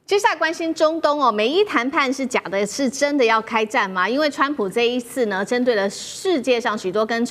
接下来关心中东哦，美伊谈判是假的，是真的要开战吗？因为川普这一次呢，针对了世界上许多跟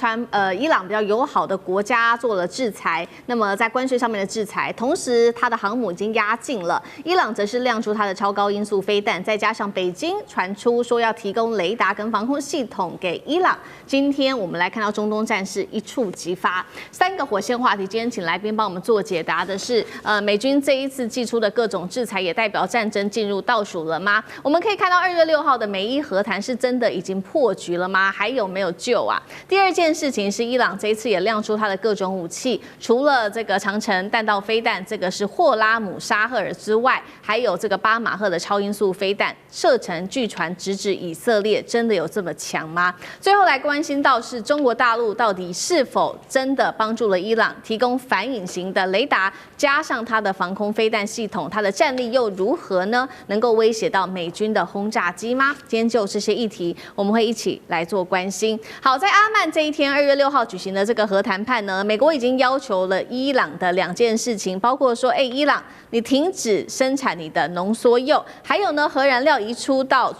伊朗比较友好的国家做了制裁，那么在关税上面的制裁，同时它的航母已经压境了，伊朗则是亮出它的超高音速飞弹，再加上北京传出说要提供雷达跟防空系统给伊朗。今天我们来看到中东战事一触即发，三个火线话题，今天请来宾帮我们做解答的是，美军这一次祭出的各种制裁，也代表战争进入倒数了吗？我们可以看到2月6号的美伊和谈是真的已经破局了吗？还有没有救啊？第二件事情是伊朗这一次也亮出它的各种武器，除了这个长程弹道飞弹，这个是霍拉姆沙赫尔之外，还有这个巴马赫的超音速飞弹，射程据传直指以色列，真的有这么强吗？最后来关心到是中国大陆到底是否真的帮助了伊朗提供反隐形的雷达，加上它的防空飞弹系统，它的战力又如何呢？能够威胁到美军的轰炸机吗？今天就这些议题，我们会一起来做关心。好，在阿曼这一天，2月6号举行的这个核谈判呢，美国已经要求了伊朗的2件事情，包括说，伊朗你停止生产你的浓缩铀，还有呢，核燃料移出到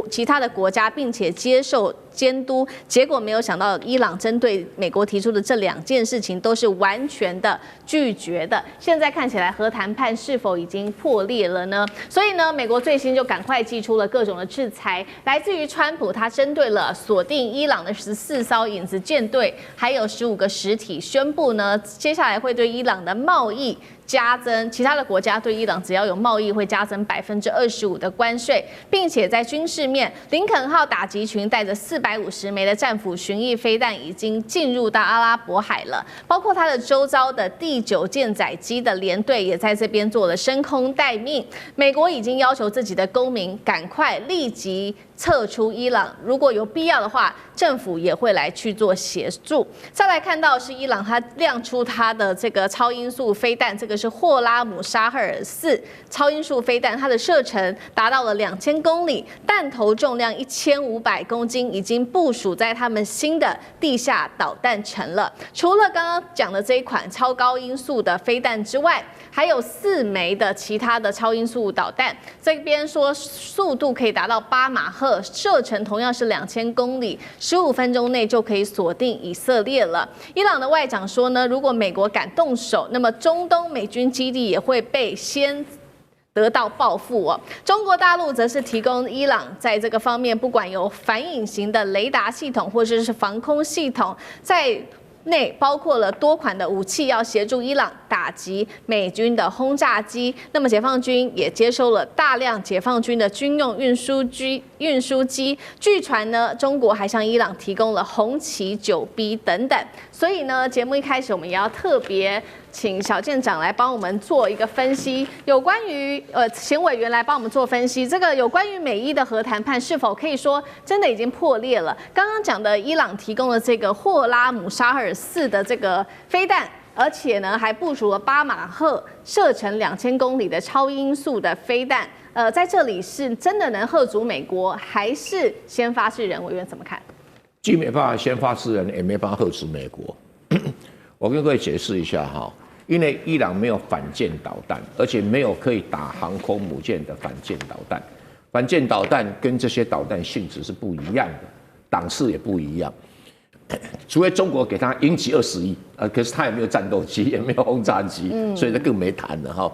其他的国家，并且接受监督。结果没有想到，伊朗针对美国提出的这2件事情都是完全的拒绝的。现在看起来，核谈判是否已经破裂了呢？所以呢，美国最新就赶快祭出了各种的制裁，来自于川普，他针对了锁定伊朗的14艘影子舰队，还有15个实体，宣布呢，接下来会对伊朗的贸易加增，其他的国家对伊朗只要有贸易会加增25%的关税，并且在军事面，林肯号打击群带着450枚的战斧巡弋飞弹已经进入到阿拉伯海了，包括它的周遭的第9舰载机的联队也在这边做了升空待命。美国已经要求自己的公民赶快立即撤出伊朗，如果有必要的话，政府也会来去做协助。再来看到是伊朗，它亮出它的这个超音速飞弹，这个是霍拉姆沙赫尔4超音速飞弹，它的射程达到了2000公里，弹头重量1500公斤，已经部署在他们新的地下导弹城了。除了刚刚讲的这一款超高音速的飞弹之外，还有4枚的其他的超音速导弹，这边说速度可以达到8马赫，射程同样是2000公里，15分钟内就可以锁定以色列了。伊朗的外长说呢，如果美国敢动手，那么中东美军基地也会被先得到报复哦。中国大陆则是提供伊朗在这个方面，不管有反隐形的雷达系统或者是防空系统，在内包括了多款的武器，要协助伊朗打击美军的轰炸机。那么解放军也接收了大量解放军的军用运输机。据传呢，中国还向伊朗提供了红旗9B 等等。所以呢，节目一开始我们也要特别请小舰长来帮我们做一个分析，有关于前委员来帮我们做分析，这个有关于美伊的核谈判是否可以说真的已经破裂了？刚刚讲的伊朗提供了这个霍拉姆沙赫尔4的这个飞弹，而且呢还部署了8马赫射程2000公里的超音速的飞弹，在这里是真的能吓阻美国，还是先发制人？委员怎么看？既没办法先发制人，也没办法吓阻美国。我跟各位解释一下哈，因为伊朗没有反舰导弹，而且没有可以打航空母舰的反舰导弹。反舰导弹跟这些导弹性质是不一样的，档次也不一样。除非中国给他鹰击20亿，可是他也没有战斗机，也没有轰炸机，所以他更没谈了哈。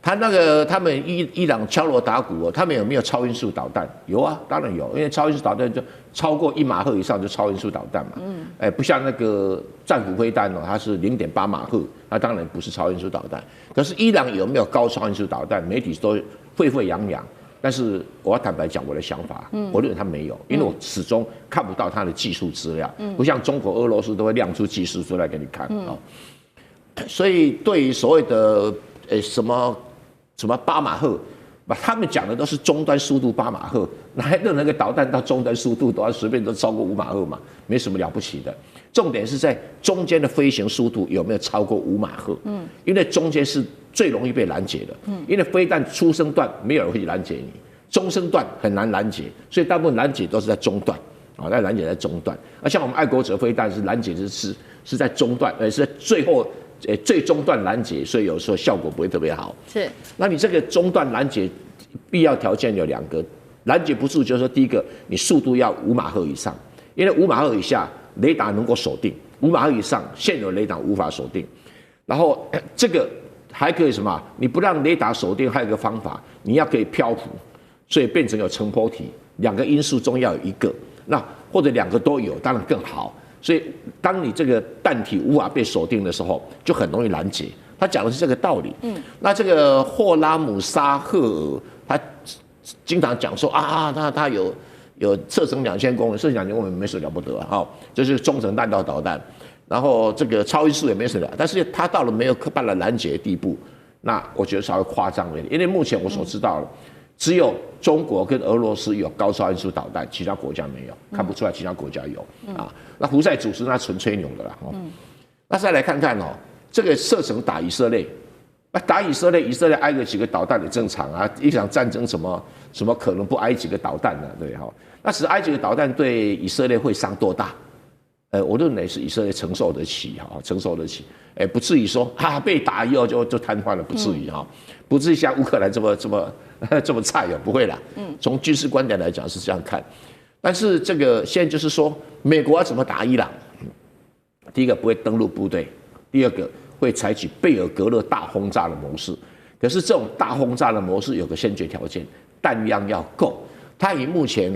他们伊朗敲锣打鼓，他们有没有超音速导弹？有啊，当然有，因为超音速导弹就超过1马赫以上就超音速导弹嘛。不像那个战斧飞弹它是0.8马赫，那当然不是超音速导弹。可是伊朗有没有高超音速导弹？媒体都沸沸扬扬。但是我要坦白讲我的想法，我认为他没有，因为我始终看不到他的技术资料，不像中国、俄罗斯都会亮出技术资料给你看啊。所以对于所谓的什么8马赫，他们讲的都是终端速度8马赫，任何一个导弹到终端速度都要随便都超过5马赫嘛，没什么了不起的。重点是在中间的飞行速度有没有超过5马赫？因为中间是最容易被拦截的。因为飞弹初升段没有人会拦截你，中升段很难拦截，所以大部分拦截都是在中段。在拦截在中段，像我们爱国者飞弹是拦截是在中段，是在最后最中段拦截，所以有时候效果不会特别好。是，那你这个中段拦截必要条件有2个，拦截不住就是说，第一个你速度要5马赫以上，因为5马赫以下雷达能够锁定，5马赫以上现有雷达无法锁定。然后这个还可以什么？你不让雷达锁定，还有一个方法，你要可以漂浮，所以变成有成波体，2个因素中要有1个，那或者2个都有，当然更好。所以当你这个弹体无法被锁定的时候，就很容易拦截。他讲的是这个道理。那这个霍拉姆沙赫尔，他经常讲说他有射程2000公里，射程2000公里没什么了不得啊，就是中程弹道导弹。然后这个超音速也没什么，但是他到了没有办法拦截的地步，那我觉得稍微夸张了一点。因为目前我所知道的，只有中国跟俄罗斯有高超音速导弹，其他国家没有，看不出来其他国家有啊。那胡塞组织那纯吹牛的啦。那再来看看这个射程打以色列，打以色列，以色列挨个几个导弹也正常啊。一场战争什么可能不挨几个导弹呢？对哈，那只挨几个导弹对以色列会伤多大？我认为是以色列承受得起哈，承受得起，不至于说被打以后就瘫痪了，不至于哈，不至于像乌克兰这么菜不会啦。从军事观点来讲是这样看，但是这个现在就是说，美国要怎么打伊朗？第一个不会登陆部队，第二个会采取贝尔格勒大轰炸的模式。可是这种大轰炸的模式有个先决条件，弹量要够。它以目前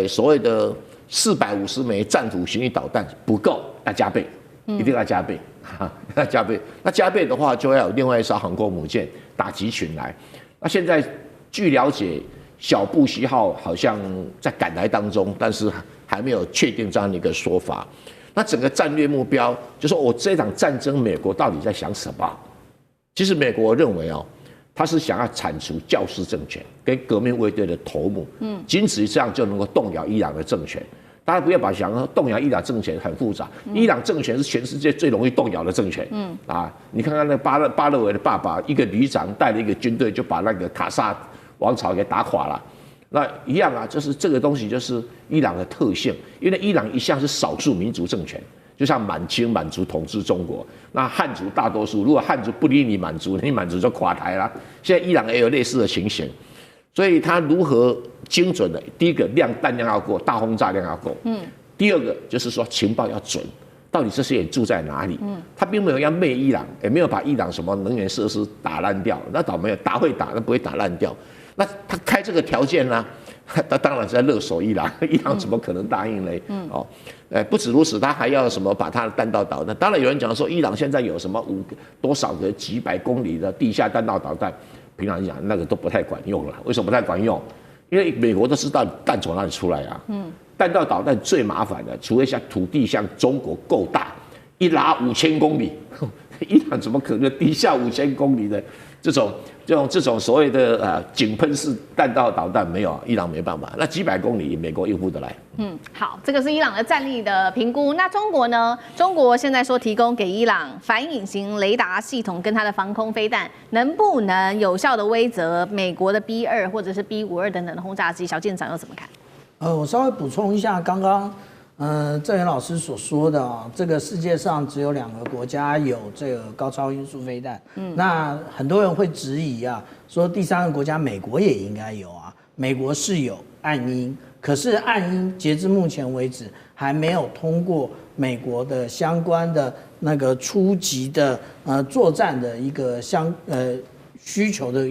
所谓的450枚战斧巡弋导弹不够，要加倍，一定要加倍，要加倍。那加倍的话，就要有另外一艘航空母舰打击群来。那现在据了解，小布希号好像在赶来当中，但是还没有确定这样的一个说法。那整个战略目标，就说我这场战争，美国到底在想什么？其实美国认为他是想要铲除教士政权跟革命卫队的头目，仅此于这样就能够动摇伊朗的政权。大家不要把想要动摇伊朗政权很复杂，伊朗政权是全世界最容易动摇的政权。你看看那巴勒维的爸爸，一个旅长带了一个军队就把那个卡萨王朝给打垮了。那一样就是这个东西就是伊朗的特性，因为伊朗一向是少数民族政权。就像满清满族统治中国，那汉族大多数，如果汉族不理你满族，你满族就垮台了。现在伊朗也有类似的情形，所以它如何精准的，第一个弹量要够，大轰炸量要够，第二个就是说情报要准，到底这些人住在哪里？他并没有要灭伊朗，也没有把伊朗什么能源设施打烂掉，那倒没有，打会打，那不会打烂掉。那他开这个条件呢？他当然是在勒索伊朗，伊朗怎么可能答应呢？不止如此，他还要什么把他的弹道导弹。当然有人讲说，伊朗现在有什么多少个几百公里的地下弹道导弹，平常讲那个都不太管用了。为什么不太管用？因为美国都知道弹从哪里出来啊。弹道导弹最麻烦的，除非像土地像中国够大，一拉5000公里，伊朗怎么可能地下5000公里的这种所谓的井喷式弹道导弹没有，伊朗没办法。那几百公里，美国应付得来。好，这个是伊朗的战力的评估。那中国呢？中国现在说提供给伊朗反隐形雷达系统跟它的防空飞弹，能不能有效的威慑美国的 B2或者是 B52等等的轰炸机？小舰长又怎么看？我稍微补充一下刚刚郑源老师所说的这个世界上只有2个国家有这个高超音速飞弹。那很多人会质疑说第3个国家美国也应该有美国是有暗鹰，可是暗鹰截至目前为止还没有通过美国的相关的那个初级的作战的一个需求的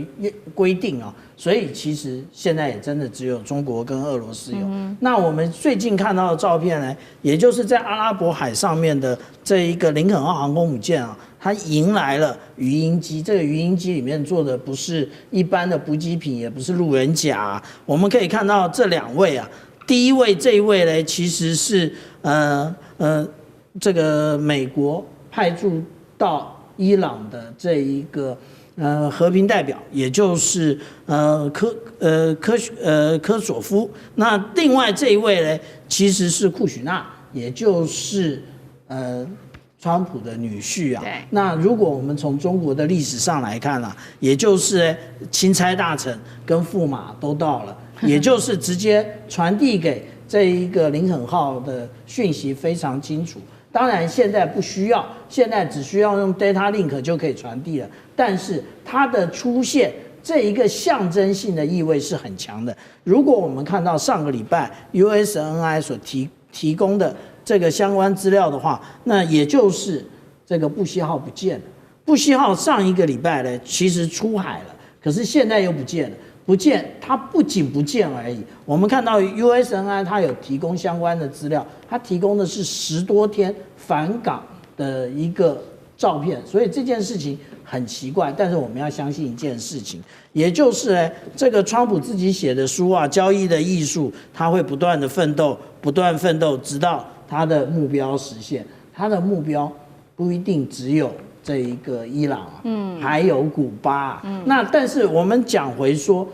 规定所以其实现在也真的只有中国跟俄罗斯有。那我们最近看到的照片呢，也就是在阿拉伯海上面的这一个林肯号航空母舰它迎来了鱼鹰机。这个鱼鹰机里面做的不是一般的补给品，也不是路人甲我们可以看到这2位第一位这一位呢，其实是这个美国派驻到伊朗的这一个和平代表，也就是科索夫。那另外这一位呢，其实是库许纳，也就是川普的女婿那如果我们从中国的历史上来看也就是钦差大臣跟驸马都到了，也就是直接传递给这一个林肯号的讯息非常清楚。当然现在不需要，现在只需要用 data link 就可以传递了。但是它的出现这一个象征性的意味是很强的。如果我们看到上个礼拜 USNI 所提供的这个相关资料的话，那也就是这个布希号不见了。布希号上一个礼拜呢，其实出海了，可是现在又不见了。不见，它不仅不见而已。我们看到 USNI 它有提供相关的资料，它提供的是10多天返港的一个照片，所以这件事情很奇怪。但是我们要相信一件事情，也就是呢，这个川普自己写的书啊，《交易的艺术》，他会不断的奋斗，不断奋斗，直到他的目标实现。他的目标不一定只有这一个伊朗啊，还有古巴啊，那但是我们讲回说，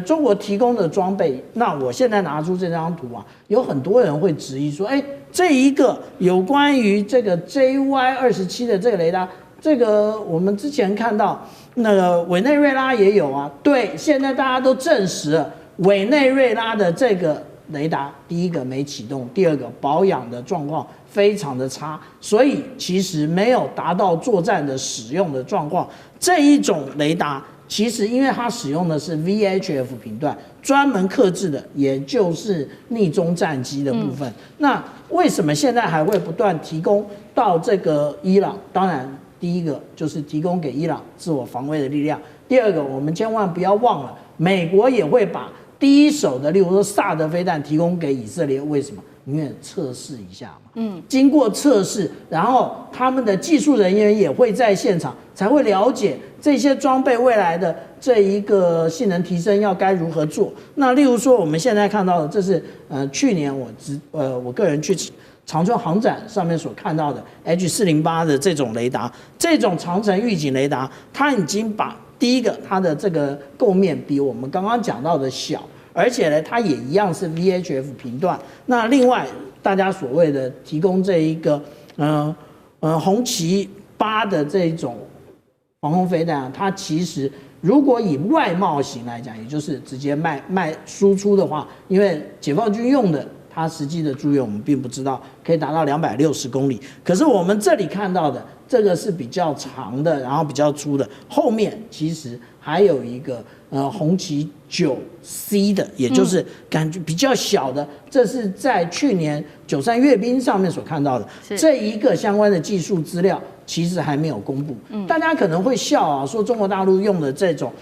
中国提供的装备，那我现在拿出这张图啊，有很多人会质疑说，这一个有关于这个 JY27的这个雷达，这个我们之前看到那个委内瑞拉也有啊，对，现在大家都证实了委内瑞拉的这个雷达，第一个没启动，第二个保养的状况非常的差，所以其实没有达到作战的使用的状况。这一种雷达其实因为它使用的是 VHF 频段，专门克制的，也就是逆中战机的部分。那为什么现在还会不断提供到这个伊朗？当然，第一个就是提供给伊朗自我防卫的力量。第二个，我们千万不要忘了，美国也会把第一手的，例如说萨德飞弹提供给以色列，为什么？因为测试一下嘛，经过测试，然后他们的技术人员也会在现场，才会了解这些装备未来的这一个性能提升要该如何做。那例如说我们现在看到的，这是去年我个人去长春航展上面所看到的 H408的这种雷达，这种长程预警雷达，它已经把第一个它的这个构面比我们刚刚讲到的小。而且呢，它也一样是 VHF 频段。那另外，大家所谓的提供这一个红旗8的这种防空飞弹啊，它其实如果以外贸型来讲，也就是直接卖输出的话，因为解放军用的，它实际的驻用我们并不知道，可以达到260公里。可是我们这里看到的这个是比较长的，然后比较粗的，后面其实还有一个红旗9C 的，也就是感觉比较小的，这是在去年93阅兵上面所看到的这一个相关的技术资料，其实还没有公布。大家可能会笑啊，说中国大陆用的这种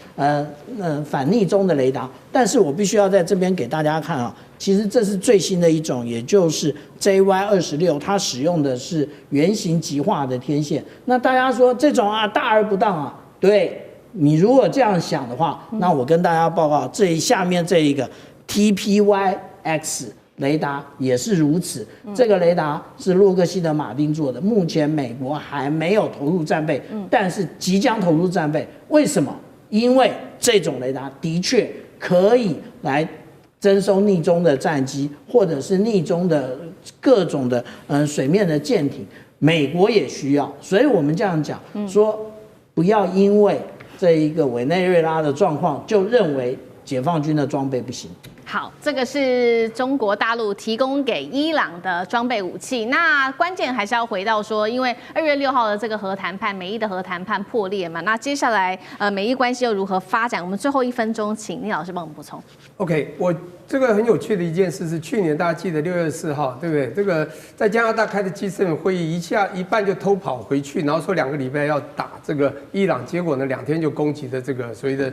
反逆中的雷达，但是我必须要在这边给大家看啊，其实这是最新的一种，也就是 JY26，它使用的是圆形极化的天线。那大家说这种啊大而不当啊，对。你如果这样想的话，那我跟大家报告，下面这一个 TPY-X 雷达也是如此。这个雷达是洛克希德马丁做的，目前美国还没有投入战备，但是即将投入战备。为什么？因为这种雷达的确可以来征收逆中的战机，或者是逆中的各种的水面的舰艇，美国也需要。所以我们这样讲说，不要因为这一个委内瑞拉的状况，就认为解放军的装备不行。好，这个是中国大陆提供给伊朗的装备武器。那关键还是要回到说，因为2月6号的这个核谈判，美伊的核谈判破裂嘛，那接下来美伊关系又如何发展？我们最后1分钟，请聂老师帮我们补充。OK， 我这个很有趣的一件事是，去年大家记得6月4号，对不对？这个在加拿大开的 G7 会议，一半就偷跑回去，然后说2个礼拜要打这个伊朗，结果呢2天就攻击的这个所谓的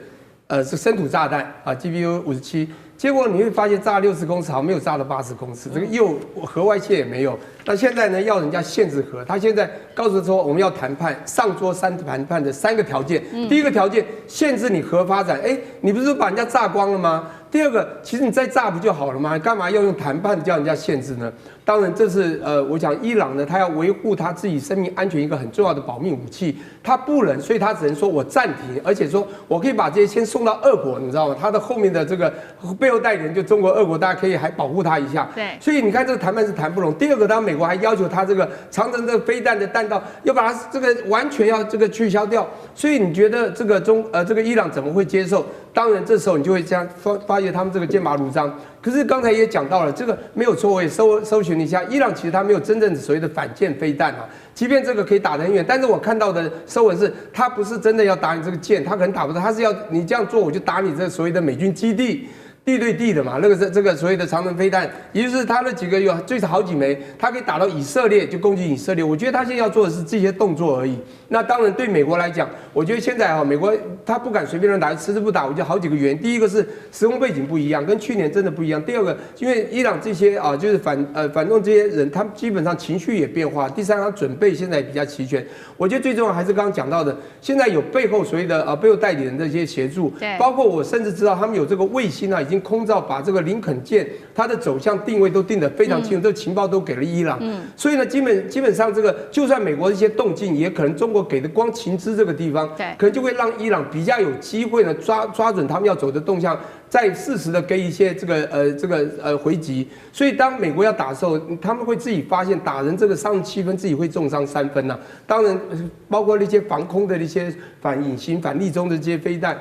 是深土炸弹啊 GBU57。结果你会发现炸60公尺，好像没有炸到80公尺，这个又核外泄也没有。那现在呢，要人家限制核，他现在告诉说我们要谈判，上桌谈判的3个条件。第一个条件，限制你核发展，你不是把人家炸光了吗？第二个，其实你再炸不就好了吗？干嘛要用谈判叫人家限制呢？当然，这是我讲伊朗呢，他要维护他自己生命安全一个很重要的保命武器，他不能，所以他只能说我暂停，而且说我可以把这些先送到俄国，你知道吗？他的后面的这个背后代理人就中国、俄国，大家可以还保护他一下。对，所以你看这个谈判是谈不拢。第二个，当然美国还要求他这个长程这个飞弹的弹道要把它这个完全要这个取消掉。所以你觉得这个这个伊朗怎么会接受？当然，这时候你就会这样发现现他们这个剑拔弩张。可是刚才也讲到了，这个没有错，我也搜寻了一下，伊朗其实它没有真正所谓的反舰飞弹啊。即便这个可以打得很远，但是我看到的收文是，它不是真的要打你这个舰，它可能打不到，它是要你这样做，我就打你这所谓的美军基地。地对地的嘛，那个是这个所谓的长程飞弹，也就是他那几个有最少好几枚，他可以打到以色列，就攻击以色列。我觉得他现在要做的是这些动作而已。那当然对美国来讲，我觉得现在美国他不敢随便乱打，迟迟不打，我觉得好几个原因。第一个是时空背景不一样，跟去年真的不一样。第二个，因为伊朗这些就是反动这些人，他们基本上情绪也变化。第三，他准备现在也比较齐全。我觉得最重要还是刚刚讲到的，现在有背后所谓的背后代理人这些协助，包括我甚至知道他们有这个卫星已经空照把这个林肯舰它的走向定位都定得非常清楚，这个情报都给了伊朗。所以呢，基本上这个就算美国的一些动静，也可能中国给的光情资这个地方，可能就会让伊朗比较有机会呢抓准他们要走的动向，再适时的给一些这个回击。所以当美国要打的时候，他们会自己发现打人这个伤7分，自己会重伤3分呐。当然，包括那些防空的那些反隐形、反立中的这些飞弹。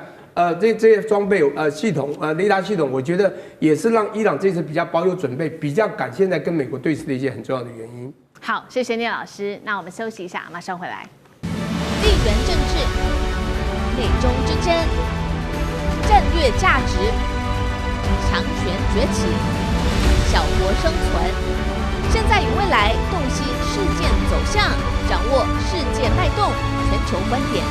这些装备系统雷达系统，我觉得也是让伊朗这次比较保有准备，比较敢现在跟美国对峙的一些很重要的原因。好，谢谢聂老师。那我们休息一下，马上回来。地缘政治、美中之争、战略价值、强权崛起、小国生存，现在与未来洞悉事件走向，掌握世界脉动，全球观点。